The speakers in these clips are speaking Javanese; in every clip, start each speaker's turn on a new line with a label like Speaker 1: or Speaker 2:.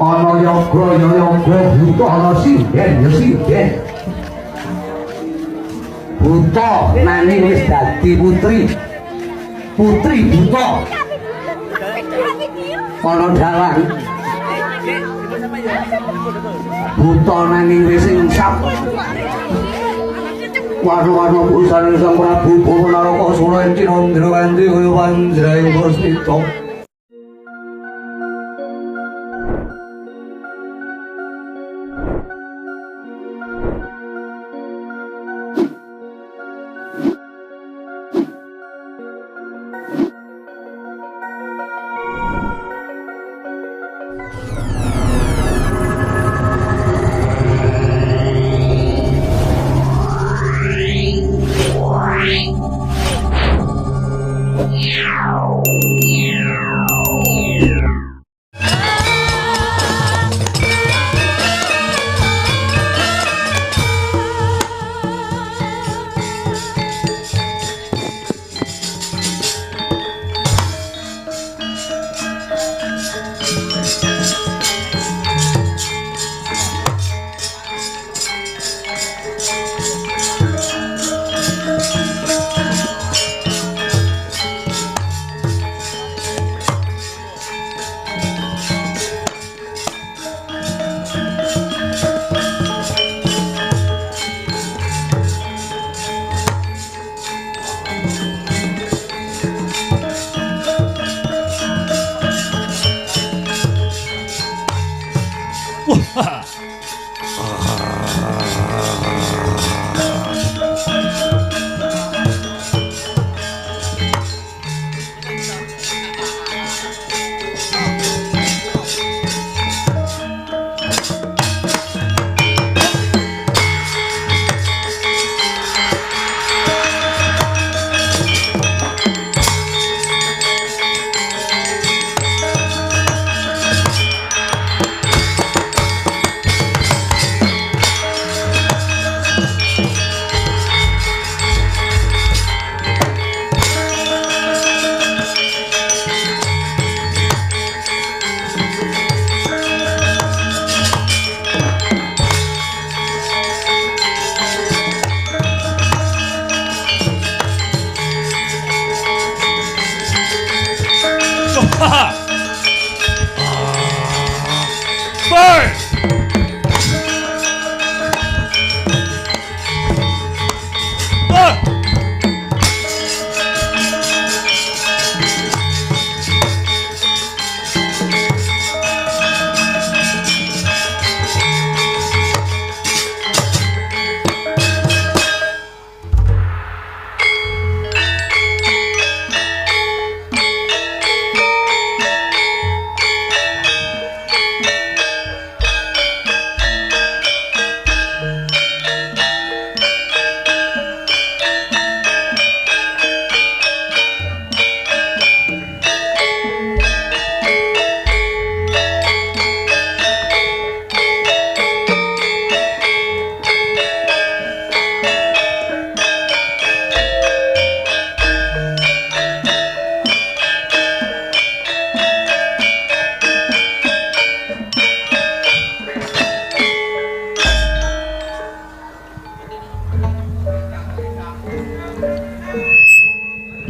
Speaker 1: ana yoga ya yoga buta ana sinden ya sinden buta nanging wis dadi putri buta ana dalan buta nanging wis insap warna-warna busane Sang Prabu Bawanaraka Sura ing Cinandra kanthi kaya panjraing Puspita.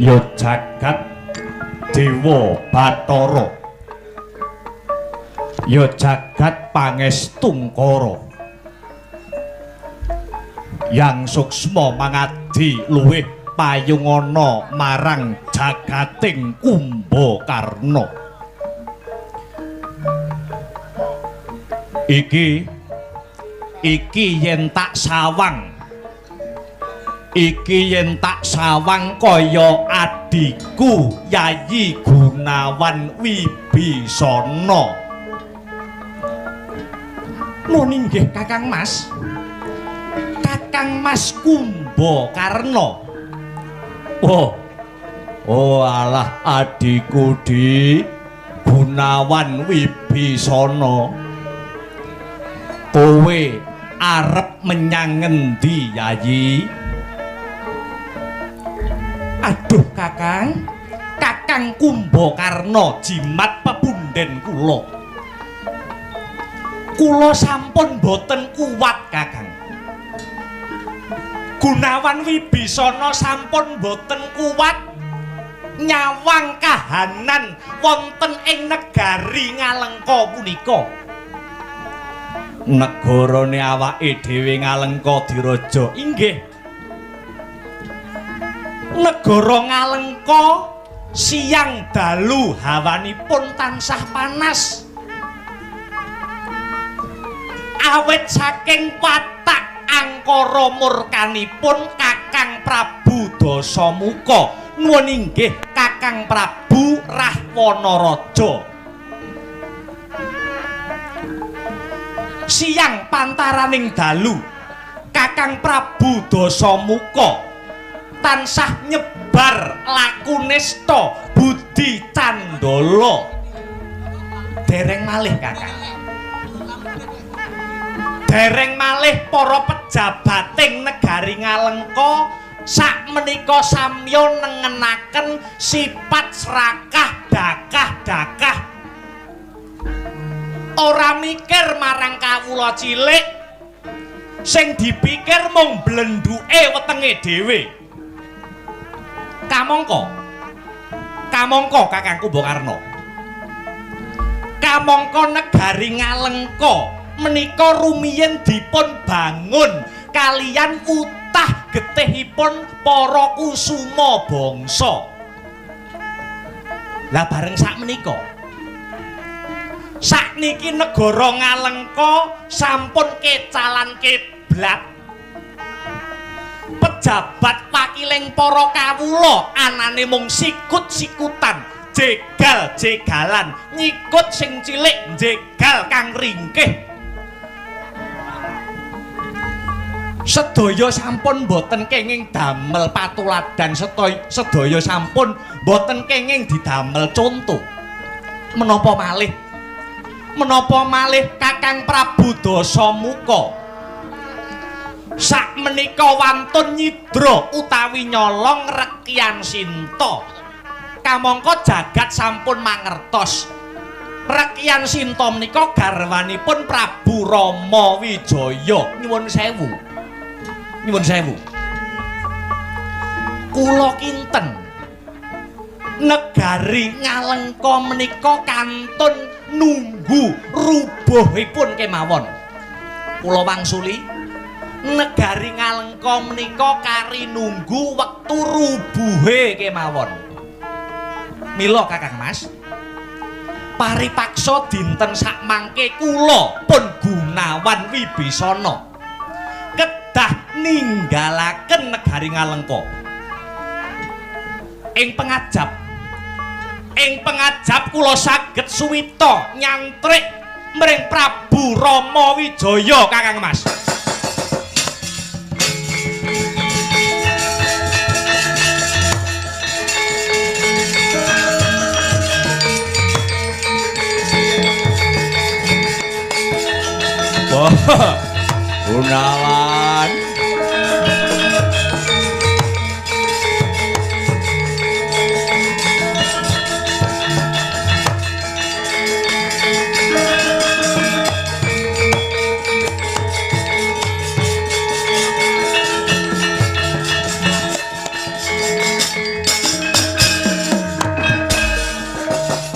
Speaker 2: Ya jagat Dewa Bathara, ya jagat Pangestungkara, yang suksma mangadi luwih payungana marang jagating Kumbakarna. Iki yen tak sawang, iki yen tak sawang kaya adikku Yayi Gunawan Wibisana. Nun inggih Kakang Mas, Kakang Mas Kumbakarna. Oh alah adikku di Gunawan Wibisana. Kowe arep menyang ngendi Yayi? Aduh Kakang, Kakang Kumbakarna jimat pepunden kula. kula sampun boten kuat Kakang. Gunawan Wibisana sampun boten kuat nyawang kahanan wonten ing negari Ngalengka punika. Negarane awake dhewe Ngalengka diraja inggih. Negara Ngalengka siang dalu hawanipun tansah panas. Awit saking watak angkara murkanipun Kakang Prabu Dasamuka nuwun inggih Kakang Prabu Rahwanaraja. Siang pantaraning dalu Kakang Prabu Dasamuka tansah nyebar lakunista budi candala. Dereng malih Kakang, dereng malih para pejabating negari Ngalengka sakmenika samya nengenaken sifat serakah dakah-dakah. Ora mikir marang kawula cilik, sing dipikir mung blenduke wetenge dhewe. Kamangka Kakang Kumbakarna, kamangka negari Ngalengka menika rumiyin dipun bangun kaliyan utah getihipun para kusuma bangsa. Lah bareng sakmenika sakniki negara Ngalengka sampun kecalan kiblat. Pejabat wakiling para kawula anane mung sikut-sikutan, jegal-jegalan, nyikut sing cilik, jegal kang ringkih. Sedaya sampun boten kenging damel patuladan, sedaya sampun boten kenging didamel conto. Menapa malih Kakang Prabu Dasamuka sakmenika wantun nyidra utawi nyolong Rekyan Sinta. Kamangka jagat sampun mangertos Rekyan Sinta menika garwanipun Prabu Rama Wijaya. Nyuwun sewu, kula kinten negari Ngalengka menika kantun nunggu rubuhipun kemawon. Kula wangsuli negari Ngalengka menika kari nunggu wektu rubuhe kemawon. Mila Kakang Mas, paripaksa dinten sakmangke kula pun Gunawan Wibisana kedah ninggalaken negari Ngalengka. Ing pengajap kula saged suwita nyantrik mring Prabu Rama Wijaya Kakang Mas. Wah, Gunawan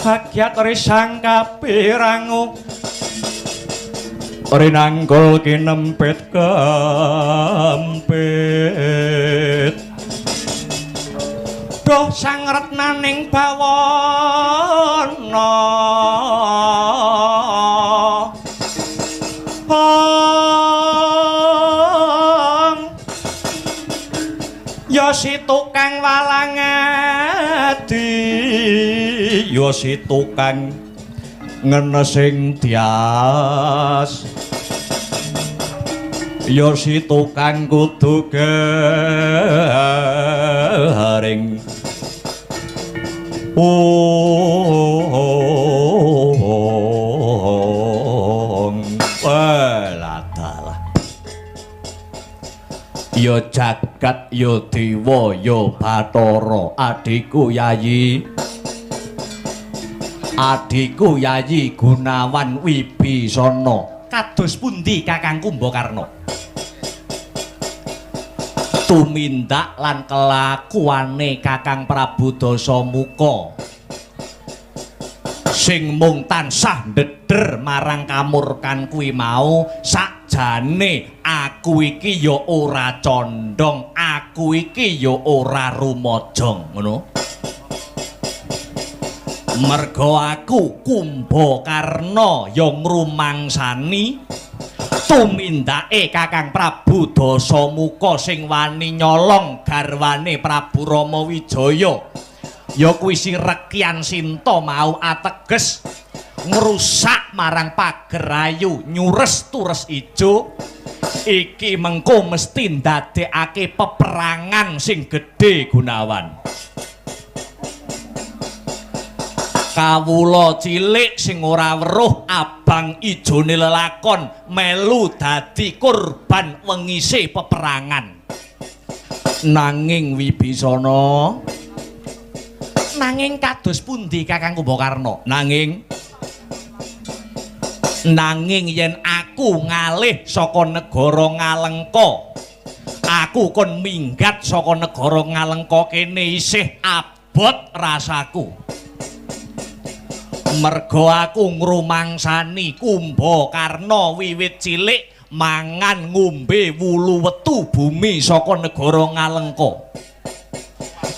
Speaker 2: Hagyat risang kapirangu rinanggul kinempit kempit doh sang retnaning bawana ya si tukang walangadi ya si tukang ngenesing tias ya si tukang kudu garing ladalah ya jagat ya dewa ya Bathara adikku Yayi Gunawan Wibisana kados pundi Kakang Kumbakarna? Tumindak lan kelakuane Kakang Prabu Dasamuka sing mung tansah ndeder marang kamurkan kuwi mau, sakjane aku iki ya ora condong, aku iki ya ora rumajang, ngono. Merga aku Kumbakarna ya ngrumangsani tumindake Kakang Prabu Dasamuka sing wani nyolong garwane Prabu Rama Wijaya. Ya kuwi si Rekyan Sinta mau ateges ngrusak marang pagerayu nyures tures ijo. Iki mengko mesti ndadekake peperangan sing gedhe Gunawan. Kawula cilik sing ora weruh abang ijone lelakon melu dadi korban wengise peperangan. Nanging Wibisana, nanging kados pundi Kakang Kumbakarna? Nanging yen aku ngalih saka negara Ngalengka, aku kon minggat saka negara Ngalengka kene isih abot rasaku. Merga aku ngrumangsani Kumbakarna wiwit cilik mangan ngombe wulu wetu bumi saka negara Ngalengka.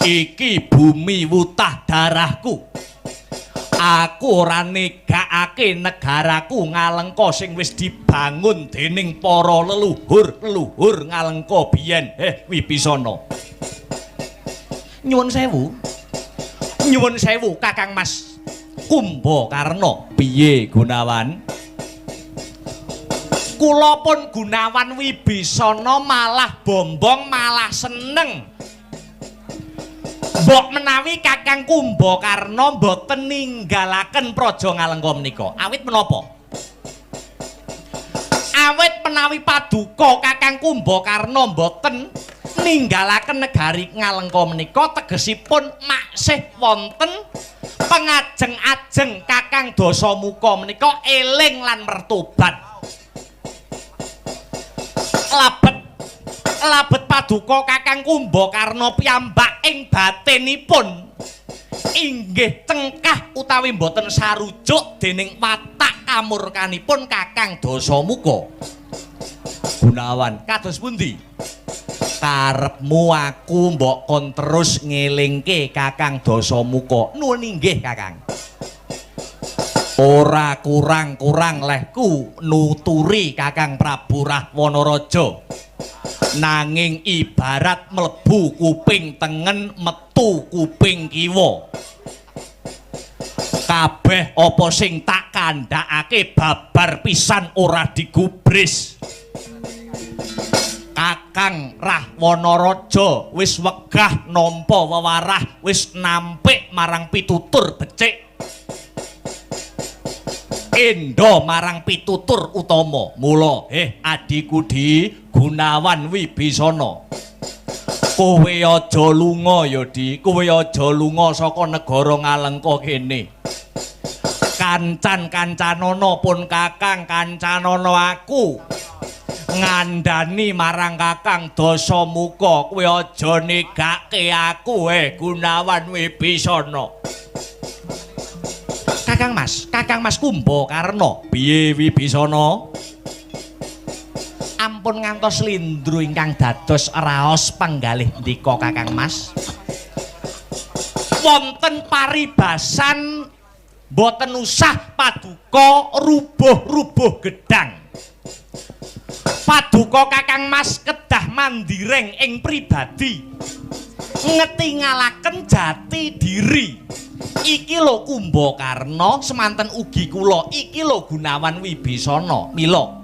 Speaker 2: Iki bumi wutah darahku. Aku ora negakake negaraku Ngalengka sing wis dibangun dening para leluhur Ngalengka biyen. Wibisana. Nyuwun sewu Kakang Mas Kumbakarna. Piye Gunawan? Kula pun Gunawan Wibisana malah bombong malah seneng. Mbok menawi Kakang Kumbakarna mboten ninggalaken praja Ngalengka menika. Awit menapa? Awit menawi paduka Kakang Kumbakarna mboten ninggalaken negari Ngalengka menika tegesipun maksih wonten pengajeng-ajeng Kakang Dasamuka menika eling lan mertobat. Labet paduka Kakang Kumbakarna piyambak ing batinipun inggih tengkah utawi boten sarujuk dening watak kamurkanipun Kakang Dasamuka. Gunawan, kados pundi? Karepmu aku mbok kon terus ngelingke Kakang Dasamuka. Nuwun inggih Kakang. Ora kurang-kurang lehku nuturi Kakang Prabu Rahwanaraja. Nanging ibarat mlebu kuping tengen metu kuping kiwa. Kabeh apa sing tak kandhakake babar pisan ora digubris. Kakang Rahwanaraja wis wegah nampa wewarah, wis nampik marang pitutur becik. Endo marang pitutur utama. Mula adiku Di Gunawan Wibisana, kowe aja lunga ya Di, kowe aja lunga saka negara Ngalengka kene. Kancan-kancanana pun Kakang kancanana aku ngandani marang Kakang Dasamuka, kowe aja negake aku Gunawan Wibisana. Kakang Mas Kumbakarna. Piye Wibisana? Ampun ngantos lindru ingkang dados raos panggalih ndika Kakang Mas. Wonten paribasan boten usah paduka rubuh-rubuh gedang. Paduka Kakang Mas kedah mandireng ing pribadi, ngetingalaken jati diri. Iki lho Kumbakarna, semanten ugi kula iki lho Gunawan Wibisana. Mila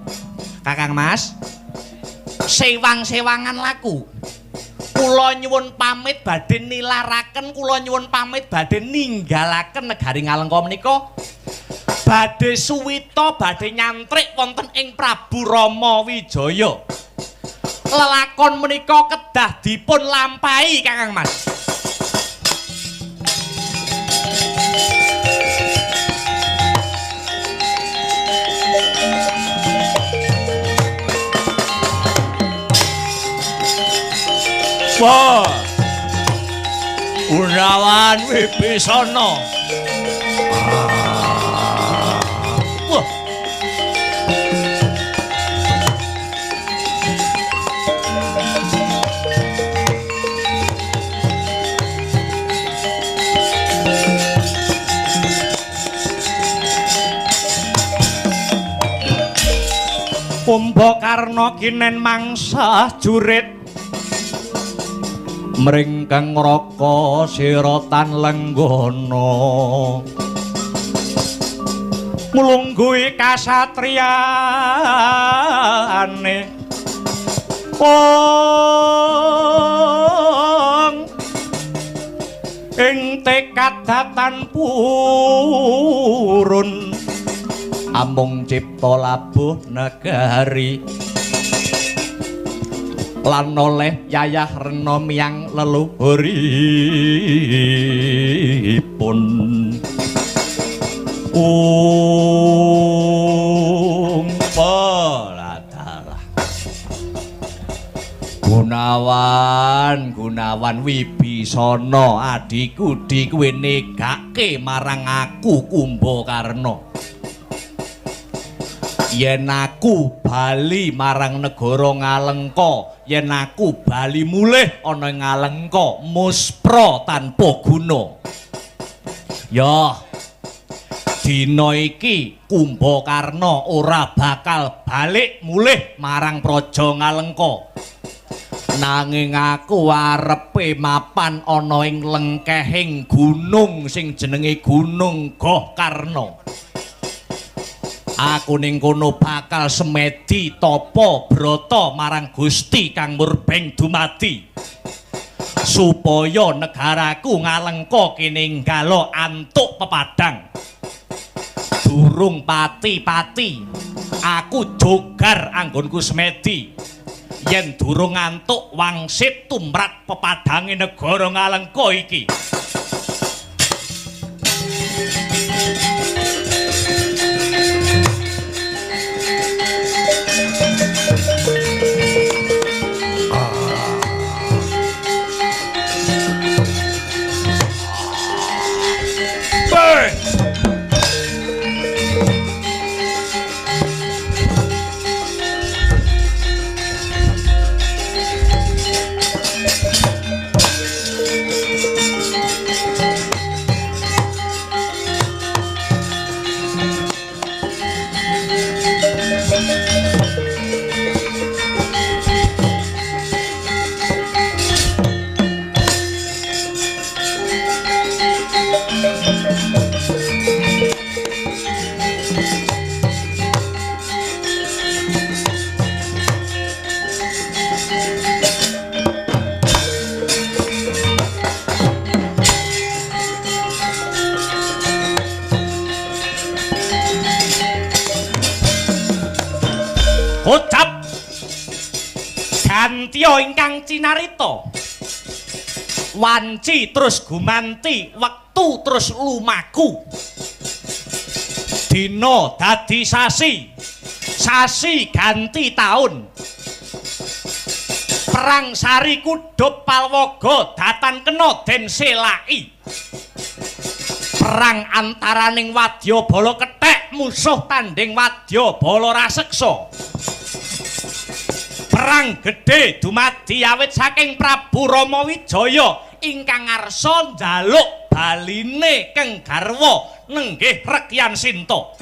Speaker 2: Kakang Mas, sewang-sewangan laku. Kula nyuwun pamit badhe nilaraken, kula nyuwun pamit badhe ninggalaken negari Ngalengka menika. Badhe suwita, badhe nyantrik wonten ing Prabu Rama Wijaya. Lelakon menika kedah dipun lampahi Kakang Mas. Wah. Gunawan Wibisana. Wah. Kumbakarna kinen mangsa jurit mringkeng raka siratan lenggana mulungguhi kasatriyane wong ing tekad datan purun amung cipta labuh negari lan oleh yayah rena miyang leluhuripun umpaladalah Gunawan Wibisana adiku di kowe negake marang aku Kumbakarna yen aku bali marang negara Ngalengka yen aku bali mulih ana ing Ngalengka muspra tanpa guna ya dina iki Kumbakarna ora bakal balik mulih marang praja Ngalengka nanging aku arepe mapan ana ing lengkehing gunung sing jenenge Gunung Gohkarna aku ning kono bakal semedi tapa brata marang Gusti kang murbeng dumadi supaya negaraku Ngalengka kene nggalo antuk pepadang durung pati-pati aku jogar anggonku semedi yen durung antuk wangsit tumrap pepadange negara Ngalengka iki Ucap gantiya ingkang cinarita wanci terus gumanti wektu terus lumaku dina dadi sasi ganti taun perang sari kudup palwaga datan kena den selaki perang antaraning Wadyabala kethek musuh tanding Wadyabala raseksa perang gedhe dumadi awit saking Prabu Rama Wijaya ingkang ngarsa njaluk baline keng garwa nenggih Rekyan Sinta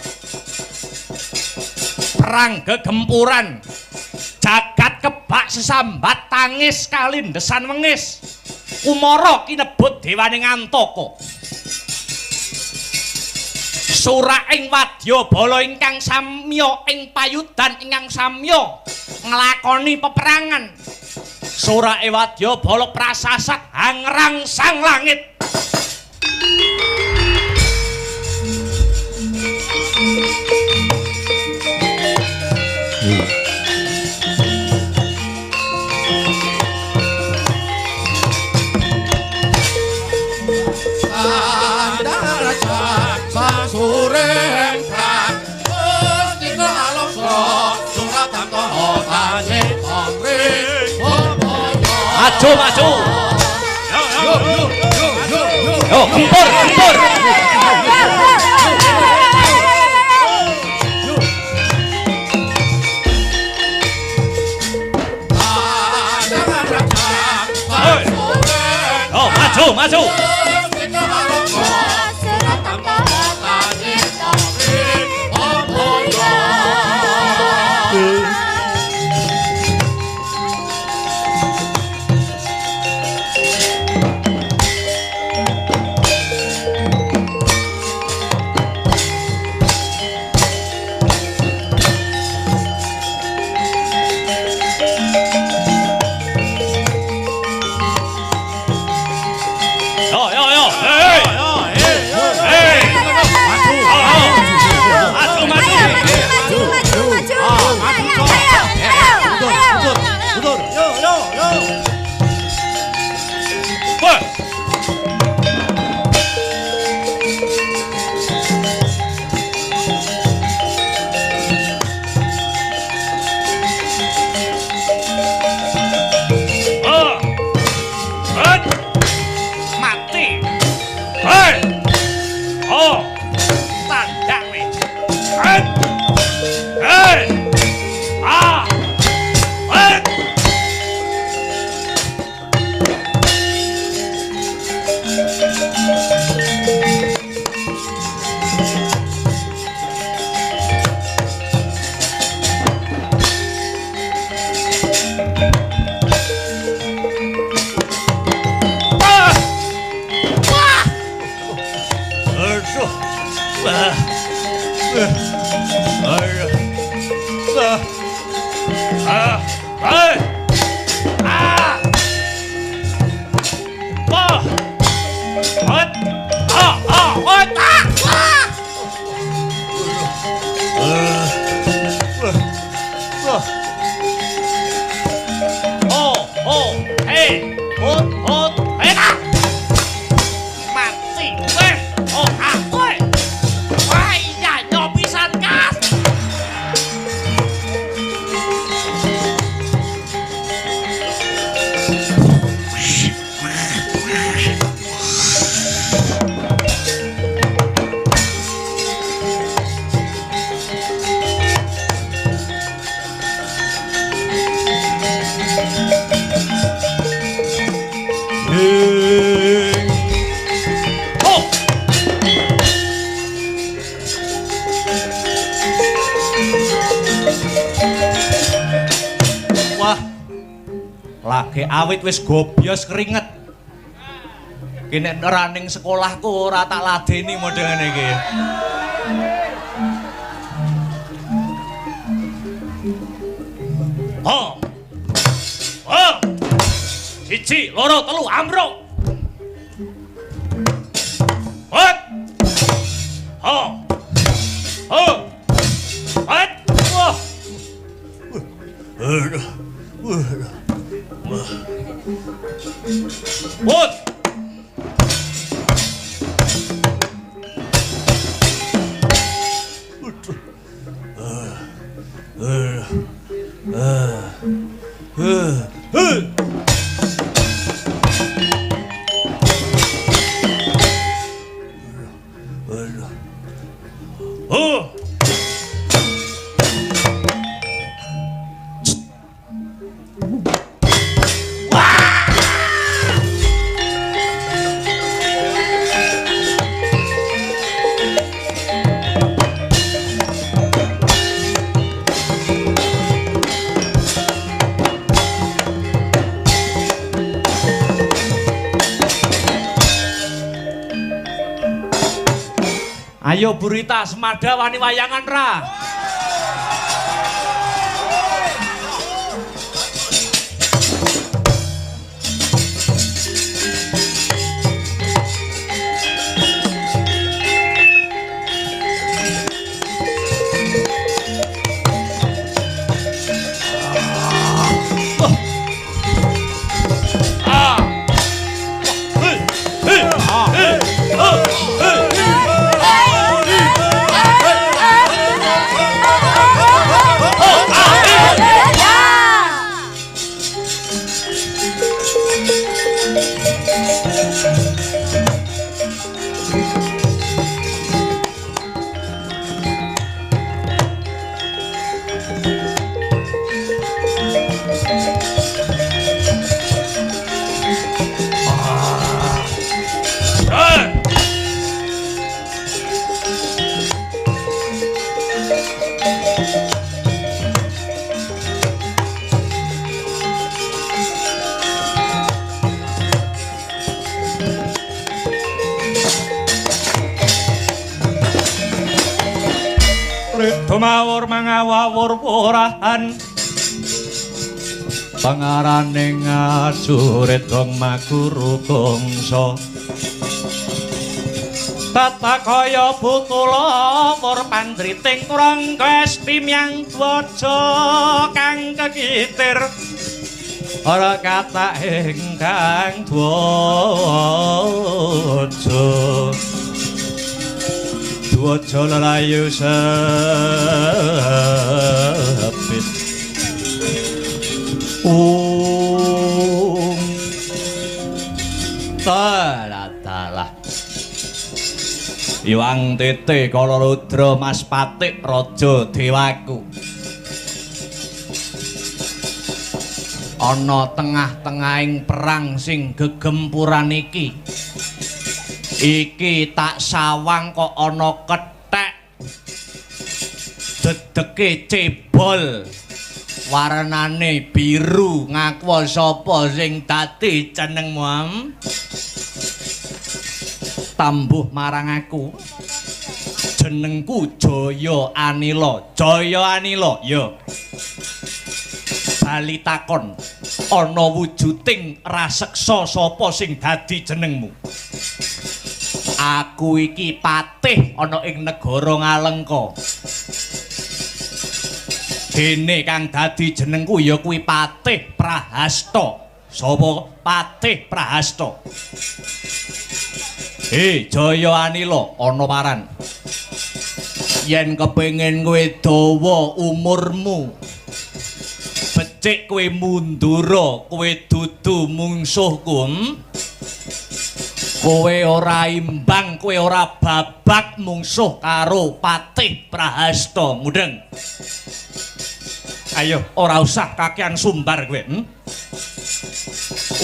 Speaker 2: perang gegempuran jagat kebak sesambat tangis kalindesan wengis Kumara kinebut dewaning Antaka suraing Wadyabala ingkang samya ing payudan ingkang samya nglakoni peperangan surake Wadyabala prasasat hangrang sang langit maju maju. Yo gempur gempur. Oh maju maju. Lagi awit wis gobyos keringet. Kene raning sekolahku ora tak ladeni model ngene iki. Ho. Ho. Siji, loro, telu, ambruk. Hot. Ho. Ho. Hot. Wah. What? Ayo Burita Semada wani wayangan ra. ngawur mangawur purahan pangaraning ajurit dong maguru gongso tata kaya butula mur pandriting kurang kwesti myang dwaja kang kekitir ora kata ingkang dwaja lelayu sepit talah Iwang Tete Kala Rudra Mas Patik Raja Dewaku ana tengah-tengahing perang sing gegempuran iki tak sawang kok ana kethek dedeke cebol warnane biru ngaku sapa sing dadi jenengmu tambuh marang aku jenengku Jaya Anila ya bali takon ana wujuding raseksa sapa sing dadi jenengmu aku iki patih ana ing negara Ngalengka dene kang dadi jenengku ya kuwi Patih Prahasta sapa Patih Prahasta Jaya Anila ana paran yen kepengin kowe dawa umurmu becik kowe mundura kowe dudu mungsuhku kowe ora imbang kowe ora babak mungsuh karo Patih Prahasta mudeng ayo ora usah kakean sumbar kowe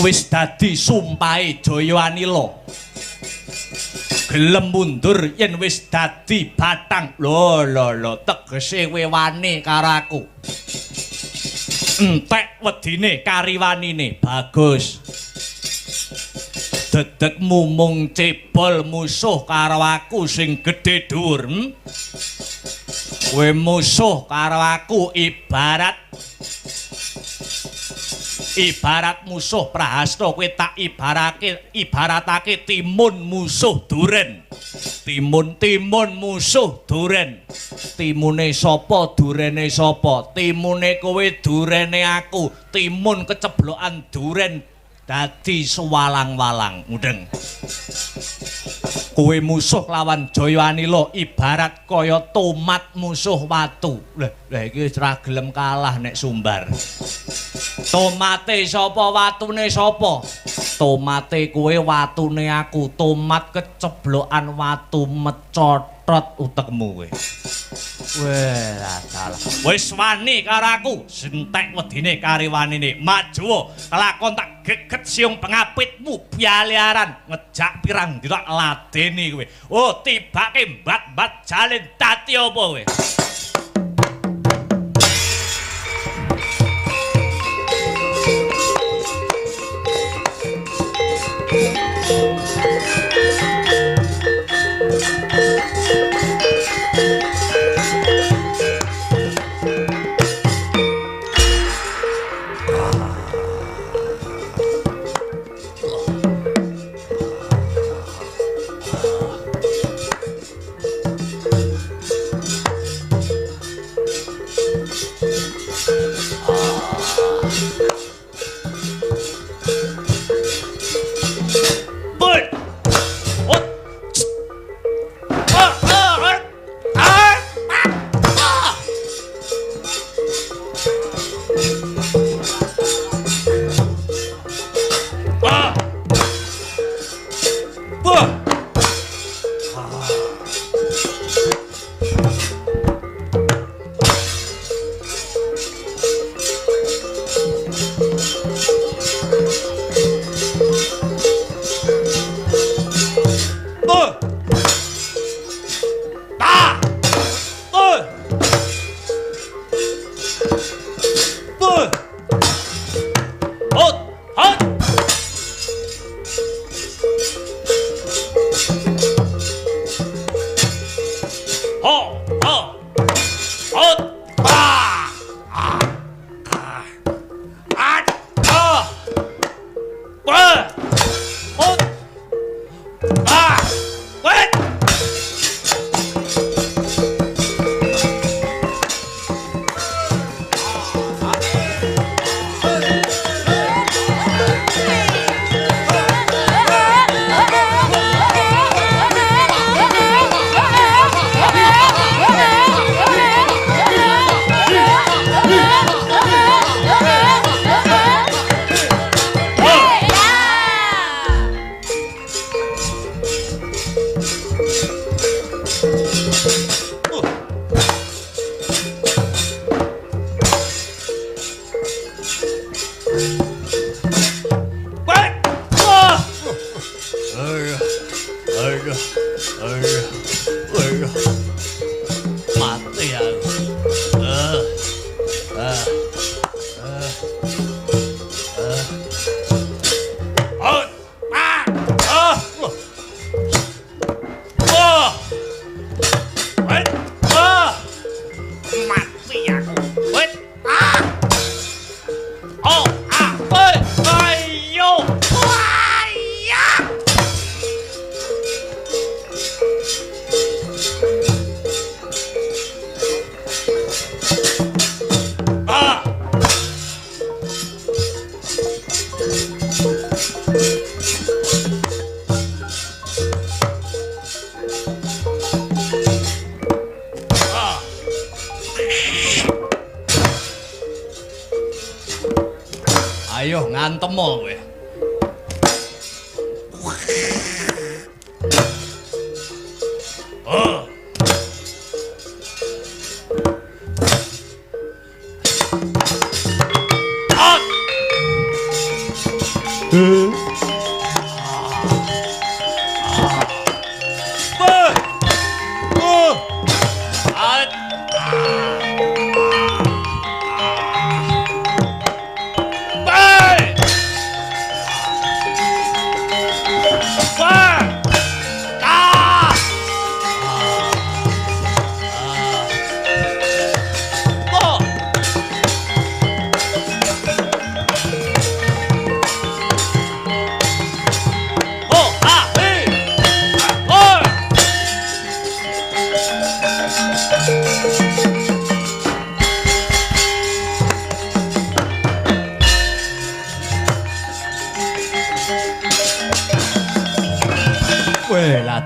Speaker 2: wis dadi sumpahe Jaya Anila gelem mundur yen wis dadi batang lho tegese kowe wani karo aku entek wedine kariwanine bagus dedekmu mung cebol musuh karo aku sing gedhe dhuwur kowe musuh karo aku ibarat musuh Prahasta kowe tak ibaratake timun musuh duren timun musuh duren timune sapa durene sapa timune kowe durene aku timun keceblokan duren dadi sewalang-walang mudeng kowe musuh lawan Jaya Anila ibarat kaya tomat musuh watu lah iki wis ora gelem kalah nek sumbar tomate sapa watune sapa tomate kowe watune aku tomat keceblokan watu mecotot utekmu kowe wah salah wis wani karo aku sentek wedine kariwanine maju kelakon tak geget siung pengapitmu bialiaran ngejak pirang dina ladeni kowe oh tibake mbat-mbat jalin dadi apa kowe Wait. Ah. Oh, ah, wait. Ayo. Waya. Ah. Ayo ngantem kowe. Oh. Out.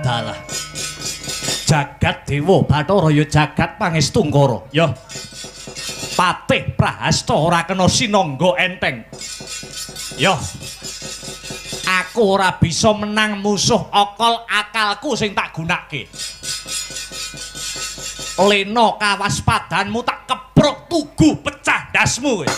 Speaker 2: Dalah. Jagat Dewa Bathara ya jagat pangestungkara. Ya. Patih Prahasta ora kena sinangga enteng. Ya. Aku ora bisa menang musuh okol akalku sing tak gunake. Lena kawaspadanmu tak kepruk tugu pecah dasmu kowe.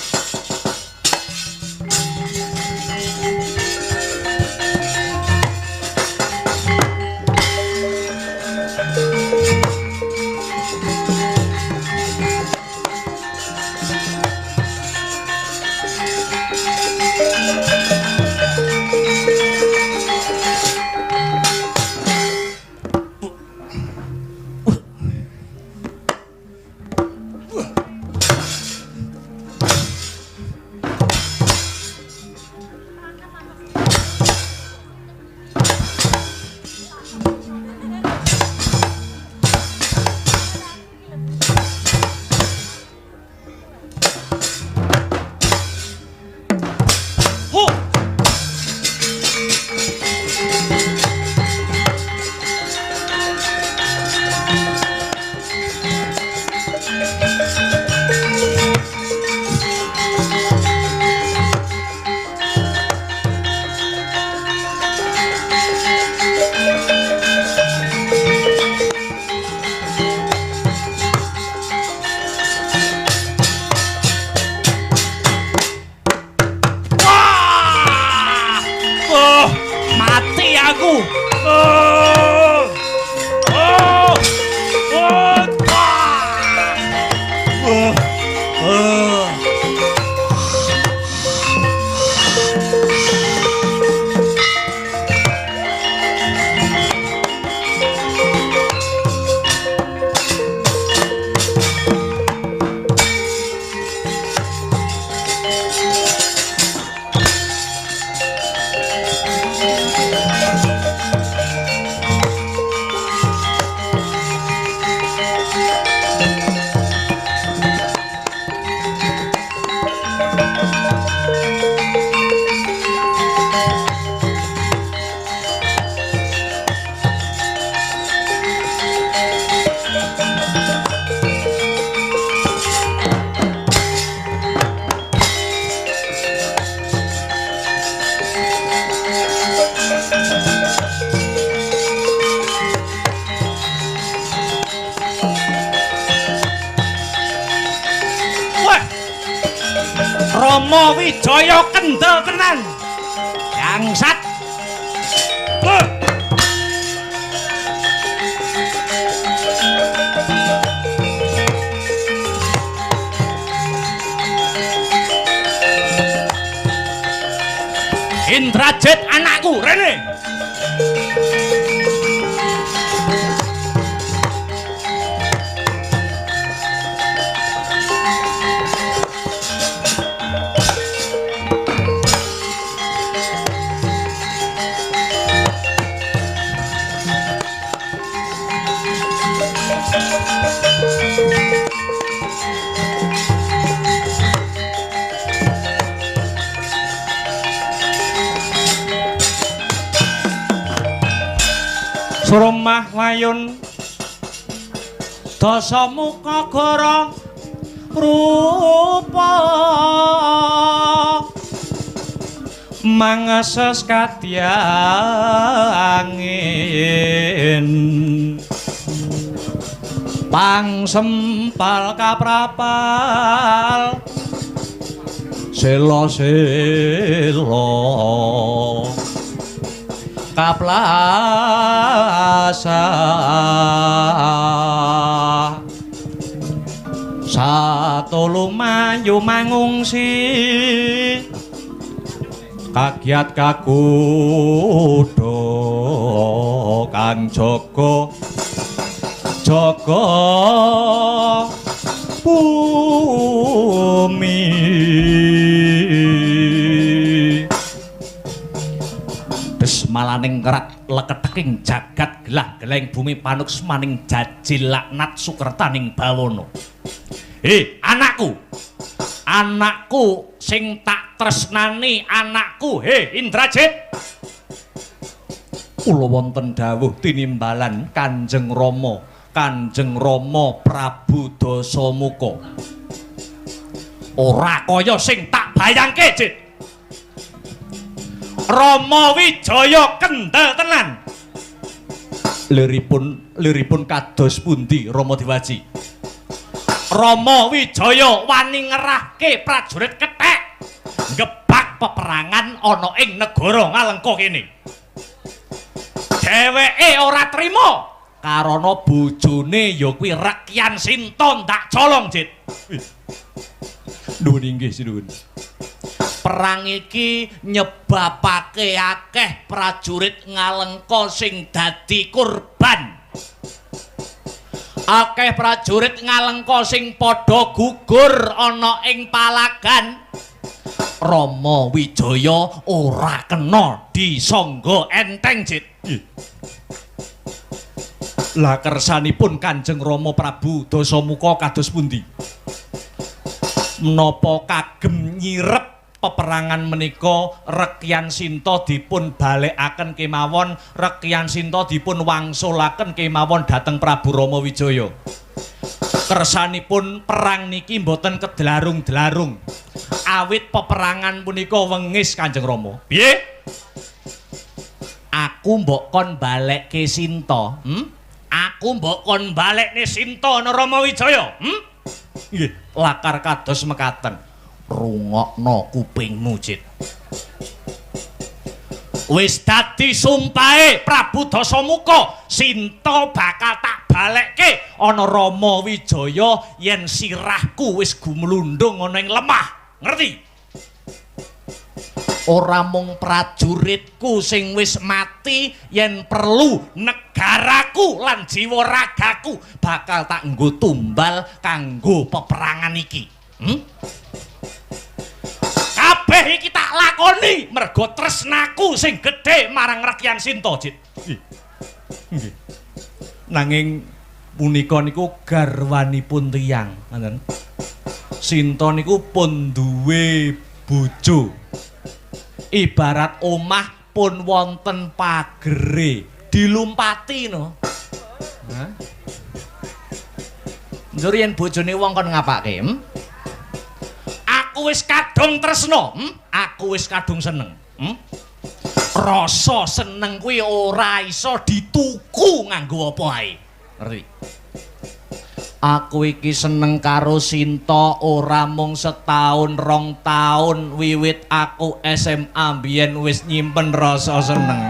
Speaker 2: Rama Wijaya kendel tenan. Bangsat. Indrajit anakku, rene. Wah wayun dasa muka goro rupa mangases kadyangin pangsempal kaprapal selo-selo kaplasa satu lumayu mangungsi kagiat kakudo kang jaga bumi desmalaning kerak leketeking jagat gelah geleng bumi panuk maning jajil laknat sukertaning bawono. Anakku sing tak tresnani, anakku, Indrajit. Kula wonten dawuh tinimbalan Kanjeng Rama Prabu Dasamuka. Ora kaya sing tak bayangke, Jit. Rama Wijaya kendel tenan. Liripun kados pundi Rama Dewaji? Rama Wijaya wani ngerahke prajurit kethek ngebak peperangan ana ing negara Ngalengka kene. Dheweke ora trima karana bojone ya kuwi Rekyan Sinta ndak colong, Jit. Nuwun inggih sinuwun. Perang iki nyebabake akeh prajurit Ngalengka sing dadi korban. Akeh prajurit Ngalengka sing padha gugur ana ing palagan. Rama Wijaya ora kena disangga enteng, Jit. Lah kersanipun Kanjeng Rama Prabu Dasamuka kados pundi? Menapa kagem nyirep peperangan menika Rekyan Sinta dipun balekaken kemawon, Rekyan Sinta dipun wangsulaken kemawon dhateng Prabu Rama Wijaya. Kersanipun perang niki mboten kedlarung-dlarung. Awit peperangan punika wengis Kanjeng Rama. Piye? Aku mbok kon balekke Sinta, Aku mbok kon balekne Sinta ana Rama Wijaya, Nggih, lakar kados mekaten. Rungokno kupingmu, Jit. Wis dadi sumpahe Prabu Dasamuka, Sinta bakal tak balekke ana Rama Wijaya yen sirahku wis gumlundung ana ing lemah. Ngerti? Ora mung prajuritku sing wis mati, yen perlu negaraku lan jiwa ragaku bakal tak nggo tumbal kanggo peperangan iki. Kabeh iki tak lakoni mergo tresnaku sing gedhe marang Rekyan Sinta, Jit. Nggih. Nanging punika niku garwanipun tiyang, ngoten. Sinta niku pun duwe bojo. Ibarat omah pun wonten pagere, dilumpati no. Hah? Njur yen bojone wong kon ngapake? Aku wis kadung tresna, aku wis kadung seneng. Rasa seneng kuwi ora iso dituku nganggo apa ae. Ngerti? Aku iki seneng karo Sinta ora mung setahun 2 tahun wiwit aku SMA mbiyen wis nyimpen rasa seneng.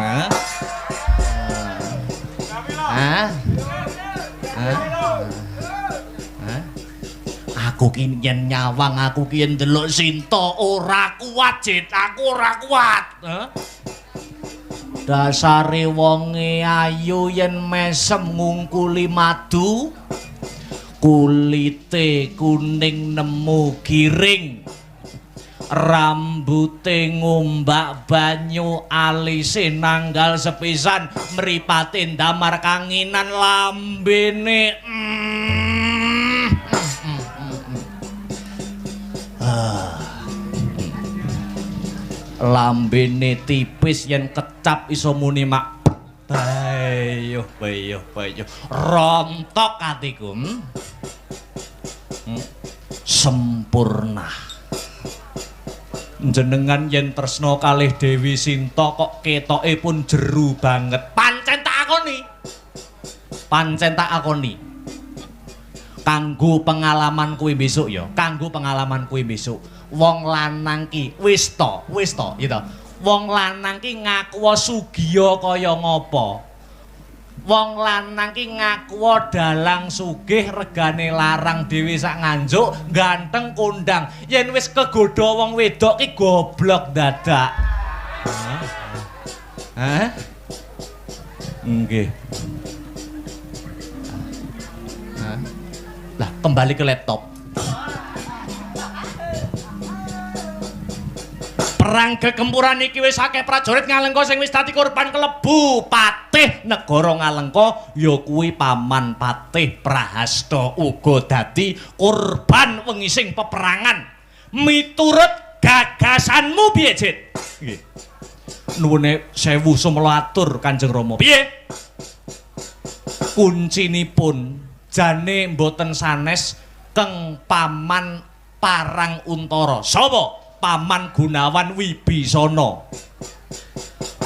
Speaker 2: Aku ki yen nyawang aku ki yen ndelok Sinta ora kuat, Jit. Aku ora kuat. Dasare wonge ayu yen mesem ngungkuli madu. Kulite kuning nemu giring, rambute ngombak banyu, alise nanggal sepisan, mripate ndamar kanginan, lambene lambene tipis yen kecap iso muni mak. Ayo. rontok atiku. Sempurna. Jenengan yen tresna kalih Dewi Sinta kok ketoke pun jeru banget. Pancen tak akoni. Kanggo pengalaman kuwi besok ya, wong lanang ki wis to, gitu. Wong lanang ki ngaku sugiya kaya ngapa? Wong lanang ki ngaku dalang sugih regane larang dhewe sak nganjuk ganteng kondang yen wis kegodha wong wedok ki goblok dadak. Hah? Nggih. Lah kembali ke laptop. Perang gekempuran iki wis akeh prajurit Ngalengka sing wis dadi korban kelebu. Patih negara Ngalengka ya kuwi Paman Patih Prahasta uga dadi korban wengising peperangan. Miturut gagasanmu piye, Jit? Nggih. Nuwune sewu sumela atur Kanjeng Rama. Piye? Kuncinipun jane mboten sanes keng Paman Parang Untara. Sapa? Paman Gunawan Wibisana.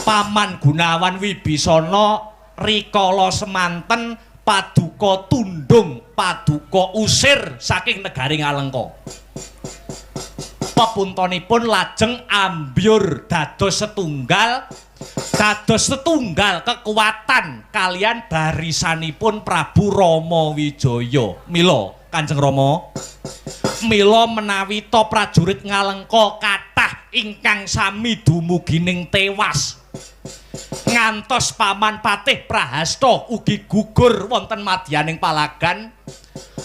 Speaker 2: Paman Gunawan Wibisana rikala semanten paduka tundung, paduka usir saking negari Ngalengka. Pepuntonipun lajeng ambyur dados setunggal kekuatan kalian barisanipun Prabu Rama Wijaya. Mila Kanjeng Rama, mila menawi to prajurit Ngalengka kathah ingkang sami dumugining tewas. Ngantos Paman Patih Prahasta ugi gugur wonten madyaning palagan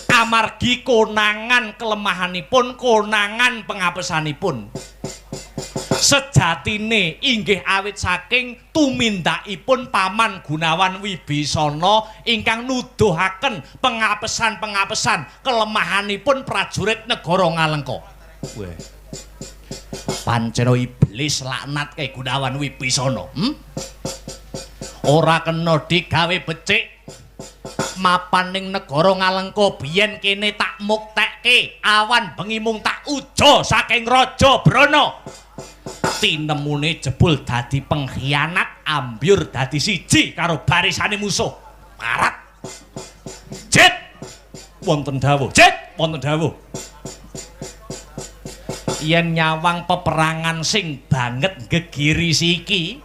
Speaker 2: amargi konangan kelemahanipun, konangan pengapesanipun. Sejatine inggih awit saking tumindakipun Paman Gunawan Wibisana ingkang nuduhaken pengapesan-pengapesan kelemahanipun prajurit negara Ngalengka. Weh. Pancen iblis laknat kae Gunawan Wibisana. Ora kena digawe becik. Mapan ning negara Ngalengka biyen kene tak muktekke, awan bengi mung tak uja saking Raja Brana. Tinemune jebul dadi pengkhianat, ambyur dadi siji karo barisane musuh. Parat. Jit. Wonten dawuh. Yen nyawang peperangan sing banget gegirisi iki,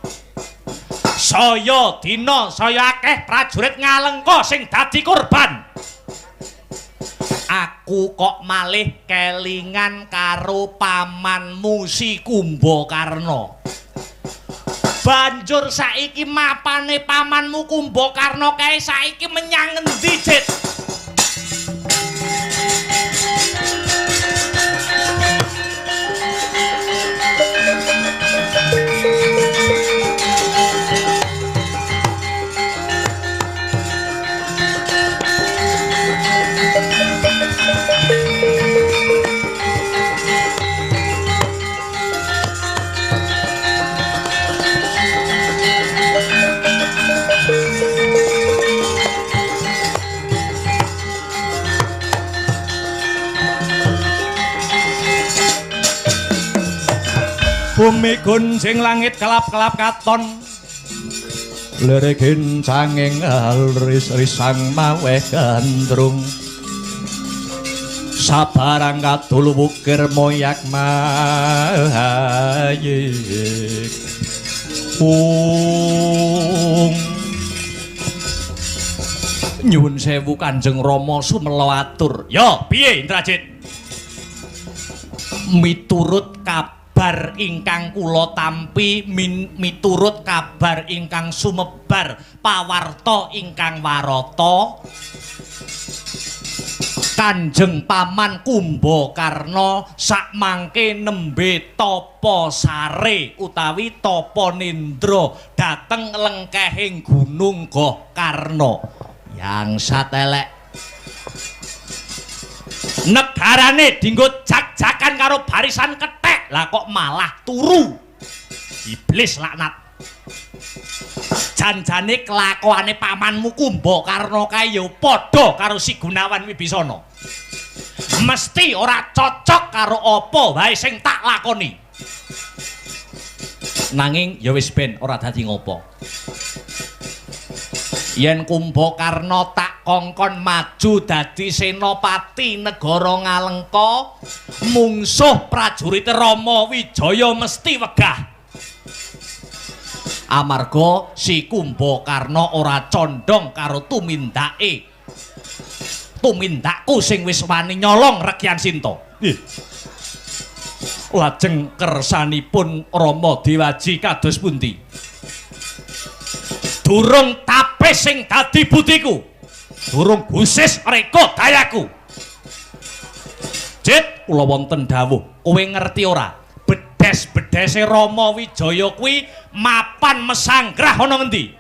Speaker 2: saya dina saya akeh prajurit Ngalengka sing dadi korban. Aku kok malih kelingan karo pamanmu si Kumbakarna. Banjur saiki mapane pamanmu Kumbakarna kae saiki menyang endi, Jit? Bumi gunjing langit kelap-kelap katon lirikin canging ris-risang maweh gandrung sabarang katul wukir moyak mayik nyuwun sewu Kanjeng Rama sumela atur. Ya piye Indrajit? Miturut kabar ingkang kula tampi, miturut kabar ingkang sumebar, pawarta ingkang warata, Kanjeng Paman Kumbakarna sakmangke nembe tapa sare utawi tapa nindra dhateng lengkehing Gunung Gohkarna. Yang satelek negarane dinggo jak-jakan karo barisan kethek, lah kok malah turu. Iblis laknat. Jan-jane kelakuane pamanmu Kumbakarna kae ya padha karo Si Gunawan Wibisana. Mesti ora cocok karo apa wae sing tak lakoni. Nanging ya wis ben ora dadi ngopo. Yen Kumbakarna tak kongkon maju dadi senopati negara Ngalengka, mungsuh prajurit Rama Wijaya mesti wegah. Amarga si Kumbakarna ora condong karo tumindakku sing wis wani nyolong Regyan Sinta. Lajeng kersanipun Rama Dewaji kados pundi? Durung tapis sing dadi butiku, durung gusis reka dayaku. Jit, kula wonten dawuh, kowe ngerti ora? Bedes-bedese Rama Wijaya kuwi mapan mesanggrah ana ngendi?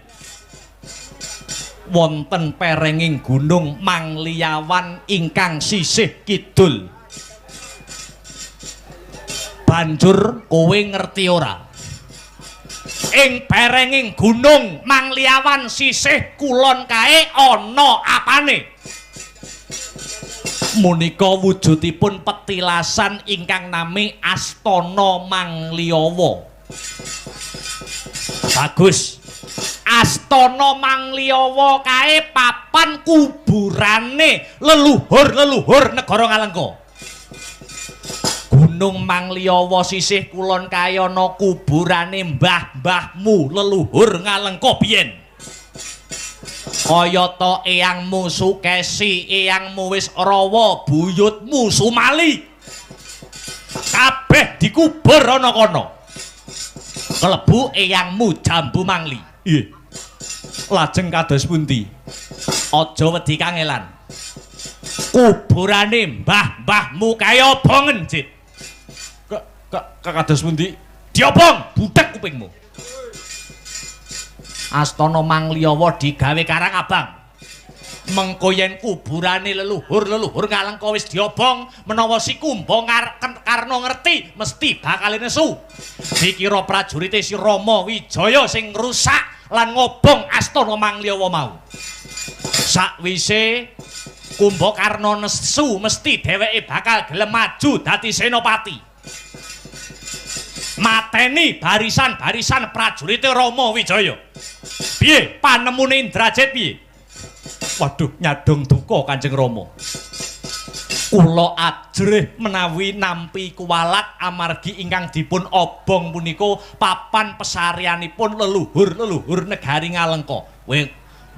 Speaker 2: Wonten perenging gunung Mangliawan ingkang sisih kidul. Banjur kowe ngerti ora? Ing perenging gunung Mangliawan sisih kulon kae ana apane? Munika wujudipun petilasan ingkang nami Astana Mangliawa. Bagus. Astana Mangliawa kae papan kuburane leluhur-leluhur negara Ngalengka. Gunung Mangliawa sisih kulon kae ana kuburane mbah-mbahmu leluhur Ngalengka biyen. Kayata eyangmu Sukesi, eyangmu Wisrawa, buyutmu Sumali. Kabeh dikubur ana kono. Kelebu eyangmu Jambu Mangli. Nggih. Lajeng kados pundi? Aja wedi kangelan. Kuburane mbah-mbahmu kaya bongen, Jit. Kados pundi? Diobong budhek kupingmu. Astana Mangliawa digawe karang abang. Mengko yen kuburane leluhur-leluhur Ngalengka wis diobong, menawa si Kumbakarna ngerti mesti bakal nesu. Dikira prajurite si Rama Wijaya sing ngrusak lan ngobong Astana Mangliawa mau. Sakwise Kumbakarna nesu mesti dheweke bakal gelem maju dadi senopati. Mateni barisan-barisan prajurite Rama Wijaya. Piye panemune Indrajit piye? Waduh, nyadong duka Kanjeng Rama. Kula ajrih menawi nampi kuwalat amargi ingkang dipun obong punika papan pesarianipun leluhur-leluhur negari Ngalengka.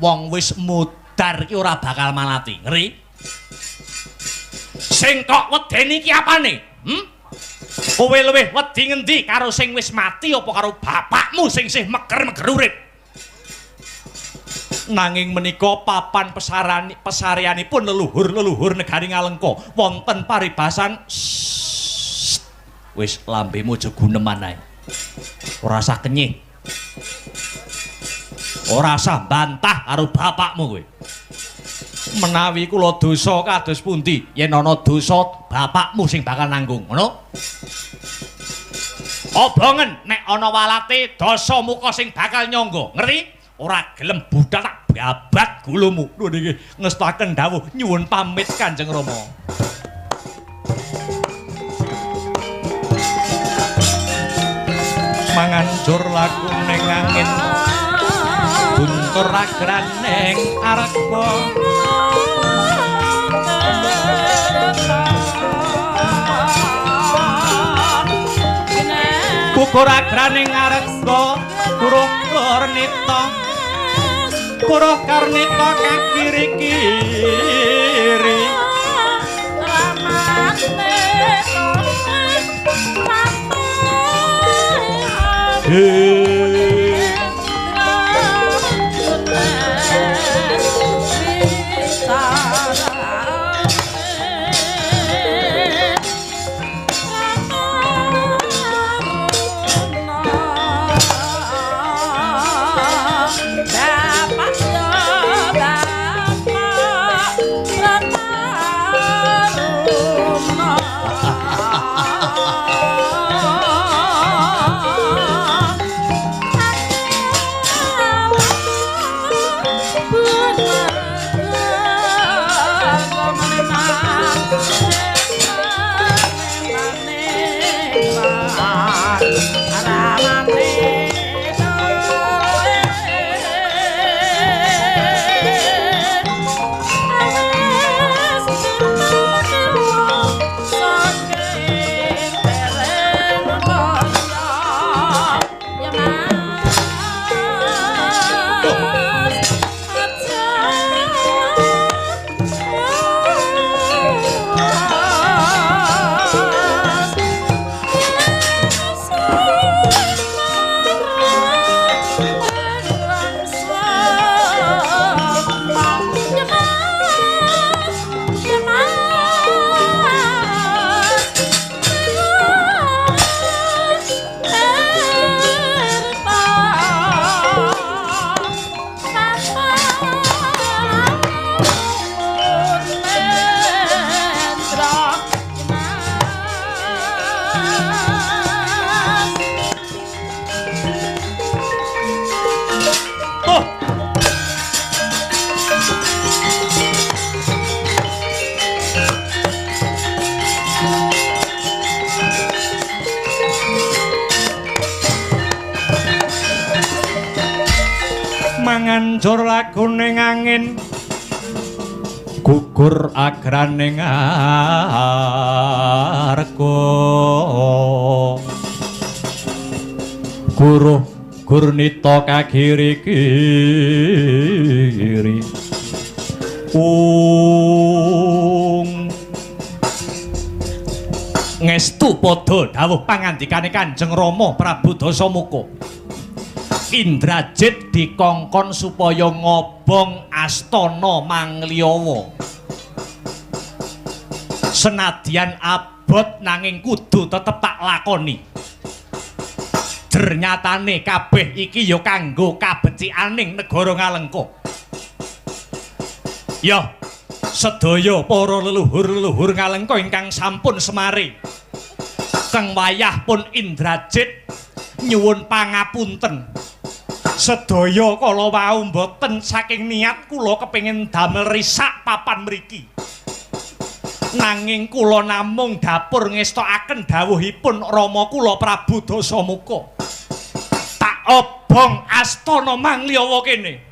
Speaker 2: Wong wis mudar iki ora bakal malati. Ngeri. Sing kok wedeni iki apane? Kowe luwih wedi ngendi karo sing wis mati apa karo bapakmu sing isih meger-meger urip? Nanging menika papan pesarianipun leluhur-leluhur negari Ngalengka wonten paribasan. Wis lambemu aja guneman ae. Ora usah kenyih. Ora usah bantah karo bapakmu kowe. Menawi kula dosa kados pundi, yen ana dosa bapakmu sing bakal nanggung, ngono? Obongen nek ana walate dosa muka sing bakal nyangga, ngeri? Ora gelem budal tak babat gulumu. Lho niki ngestaken dawuh nyuwun pamit Kanjeng Rama. Manganjur laku ning angin buntur agraning arga. Bukur agraning arga Kuruh Karnita Kuruh Karnita kakiri-kiri mangancur laguning angin gugur agraning arga guruh gurnita kagiri-giri ngestu padha dawuh pangandikane Kanjeng Rama Prabu Dasamuka. Indrajit dikongkon supaya ngobong astana Mangliyawa. Senadyan abot nanging kudu tetep tak lakoni. Ternyatane kabeh iki ya kanggo kabecikaning negara Ngalengka. Ya, sedaya para leluhur-leluhur Ngalengka ingkang sampun semari. Kang wayah pun Indrajit nyuwun pangapunten. Sedaya kala wau mboten saking niat kula kepengin damel risak papan mriki. Nanging kula namung dapur ngestokaken dawuhipun Rama kula Prabu Dasamuka. Tak obong astana Mangliyawa kene.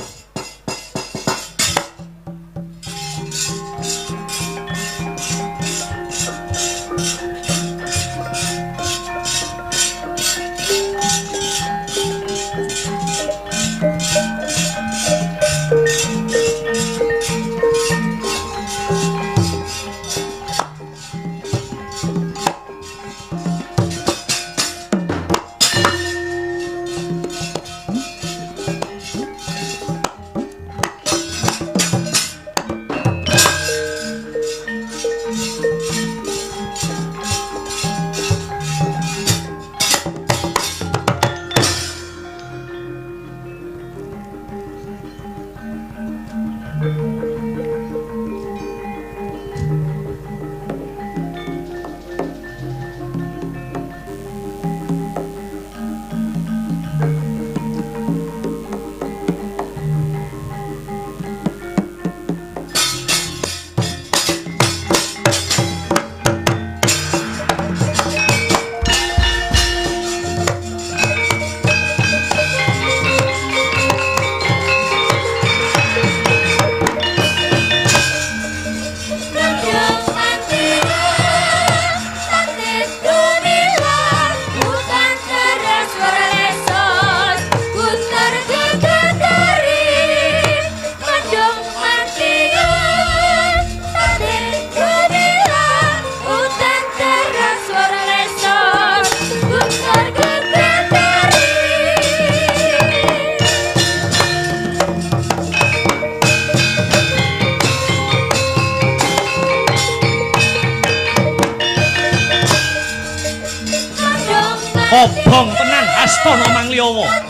Speaker 2: Obong tenan astana Mangliyawa.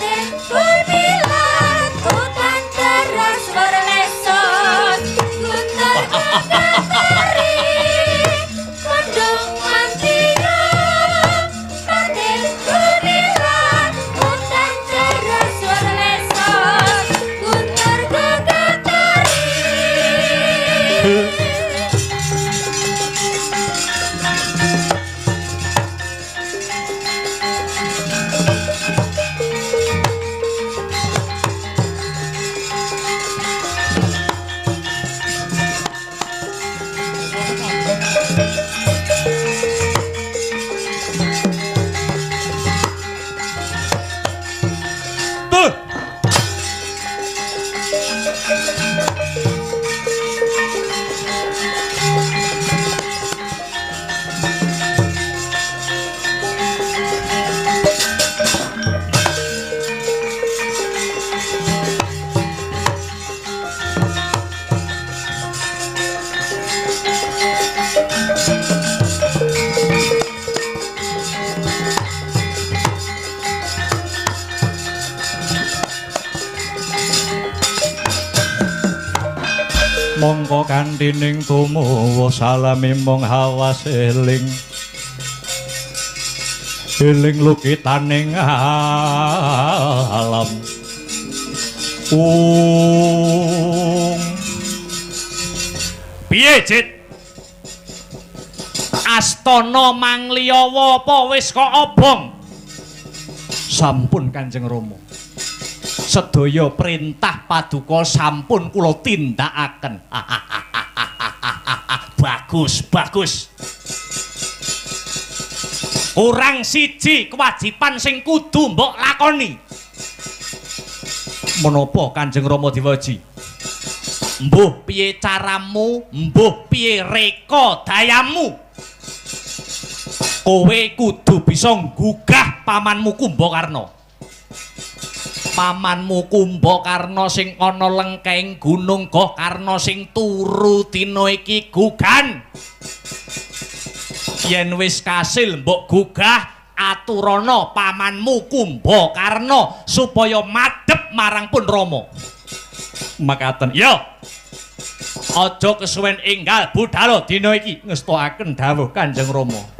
Speaker 2: Mongko kantining tumuwa salami mong hawas eling lukitaning alam piye Cit astana Mangliyawa apa wis kok obong? Sampun Kanjeng Rama sedaya perintah paduka sampun kula tindakaken. Bagus, bagus. Kurang siji kewajiban sing kudu mbok lakoni. Menapa Kanjeng Rama Dewaji? Mbuh piye caramu, mbuh piye reka dayamu. Kowe kudu bisa nggugah pamanmu Kumbakarna. Pamanmu Kumbakarna sing ana lengkeng Gunung Gohkarna sing turu dina iki gugan. Yen wis kasil mbok gugah aturana pamanmu Kumbakarna supaya madhep marang pun Rama. Makaten, ya. Aja kesuwen enggal budhal dina iki ngestakaken dawuh Kanjeng Rama.